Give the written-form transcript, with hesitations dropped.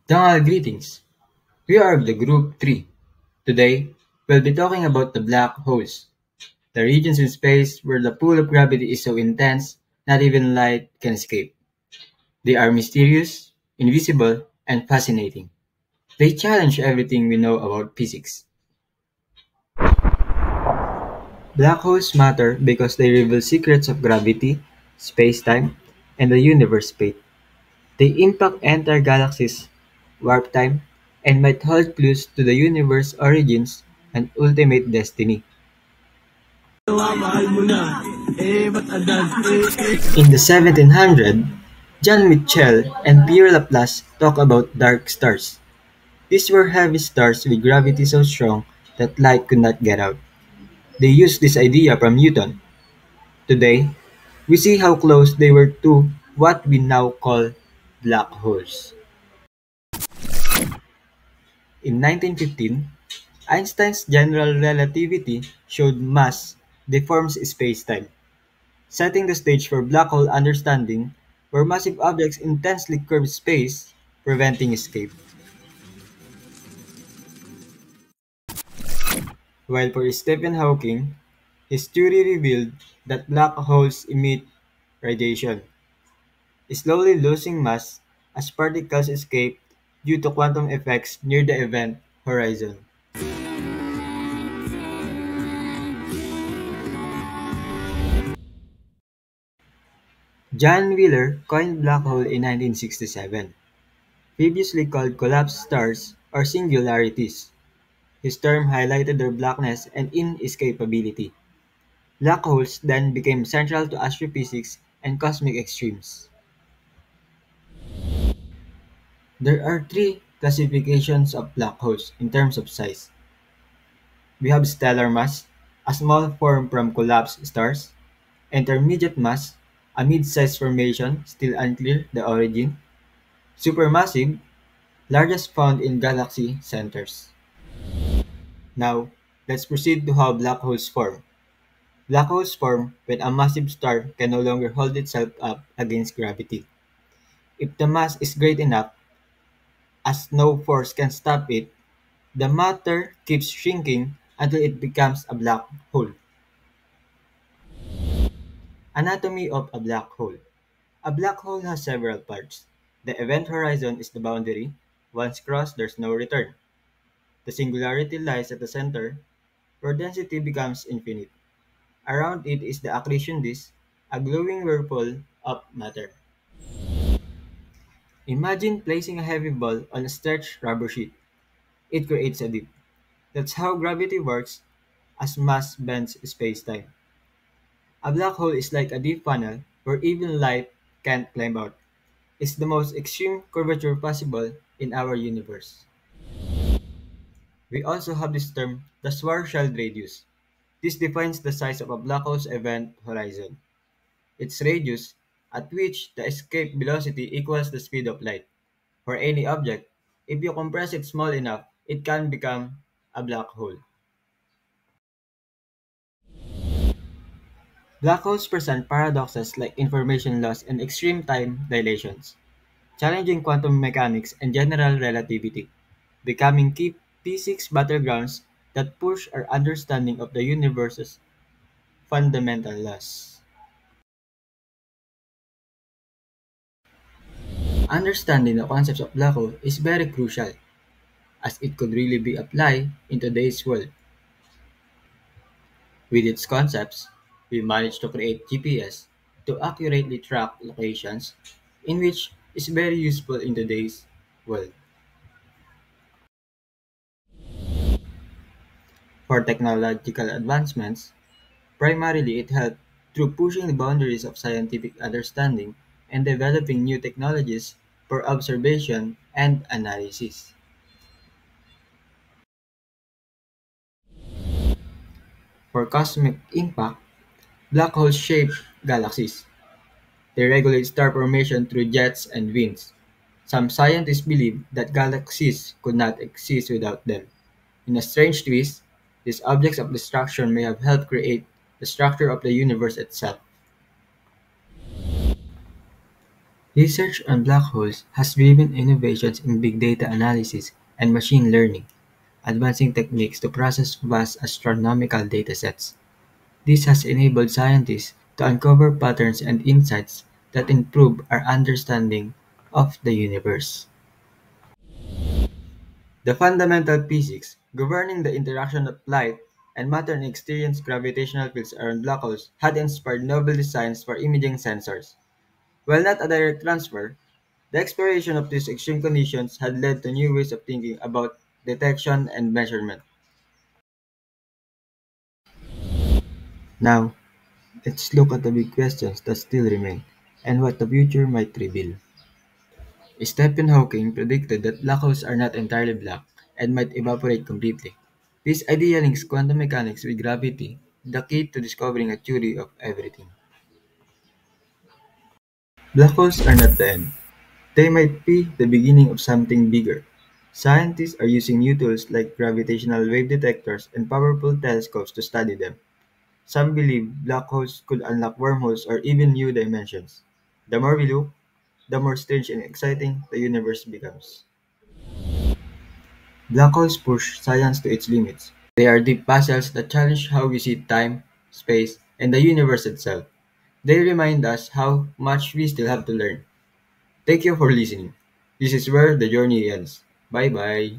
Dangal greetings. We are the Group 3. Today, we'll be talking about the black holes, the regions in space where the pull of gravity is so intense not even light can escape. They are mysterious, invisible, and fascinating. They challenge everything we know about physics. Black holes matter because they reveal secrets of gravity, space-time, and the universe fate. They impact entire galaxies, warp time, and might hold clues to the universe's origins and ultimate destiny. In the 1700s, John Mitchell and Pierre Laplace talked about dark stars. These were heavy stars with gravity so strong that light could not get out. They used this idea from Newton. Today, we see how close they were to what we now call black holes. In 1915, Einstein's general relativity showed mass deforms spacetime, setting the stage for black hole understanding where massive objects intensely curve space, preventing escape. While for Stephen Hawking, his theory revealed that black holes emit radiation, slowly losing mass as particles escape due to quantum effects near the event horizon. John Wheeler coined black hole in 1967, previously called collapsed stars or singularities. His term highlighted their blackness and inescapability. Black holes then became central to astrophysics and cosmic extremes. There are three classifications of black holes in terms of size. We have stellar mass, a small form from collapsed stars; intermediate mass, a mid-sized formation still unclear the origin; supermassive, largest found in galaxy centers. Now, let's proceed to how black holes form. Black holes form when a massive star can no longer hold itself up against gravity. If the mass is great enough, as no force can stop it, the matter keeps shrinking until it becomes a black hole. Anatomy of a black hole. A black hole has several parts. The event horizon is the boundary. Once crossed, there's no return. The singularity lies at the center, where density becomes infinite. Around it is the accretion disk, a glowing whirlpool of matter. Imagine placing a heavy ball on a stretched rubber sheet. It creates a dip. That's how gravity works as mass bends space-time. A black hole is like a deep funnel where even light can't climb out. It's the most extreme curvature possible in our universe. We also have this term, the Schwarzschild radius. This defines the size of a black hole's event horizon. Its radius, at which the escape velocity equals the speed of light. For any object, if you compress it small enough, it can become a black hole. Black holes present paradoxes like information loss and extreme time dilations, challenging quantum mechanics and general relativity, becoming key physics battlegrounds that push our understanding of the universe's fundamental laws. Understanding the concepts of black hole is very crucial, as it could really be applied in today's world. With its concepts, we managed to create GPS to accurately track locations, in which is very useful in today's world. For technological advancements, primarily it helped through pushing the boundaries of scientific understanding and developing new technologies for observation and analysis. For cosmic impact, black holes shape galaxies. They regulate star formation through jets and winds. Some scientists believe that galaxies could not exist without them. In a strange twist, these objects of destruction may have helped create the structure of the universe itself. Research on black holes has driven innovations in big data analysis and machine learning, advancing techniques to process vast astronomical datasets. This has enabled scientists to uncover patterns and insights that improve our understanding of the universe. The fundamental physics governing the interaction of light and matter in experienced gravitational fields around black holes had inspired novel designs for imaging sensors. While not a direct transfer, the exploration of these extreme conditions had led to new ways of thinking about detection and measurement. Now, let's look at the big questions that still remain and what the future might reveal. Stephen Hawking predicted that black holes are not entirely black and might evaporate completely. This idea links quantum mechanics with gravity, the key to discovering a theory of everything. Black holes are not the end. They might be the beginning of something bigger. Scientists are using new tools like gravitational wave detectors and powerful telescopes to study them. Some believe black holes could unlock wormholes or even new dimensions. The more we look, the more strange and exciting the universe becomes. Black holes push science to its limits. They are deep puzzles that challenge how we see time, space, and the universe itself. They remind us how much we still have to learn. Thank you for listening. This is where the journey ends. Bye bye.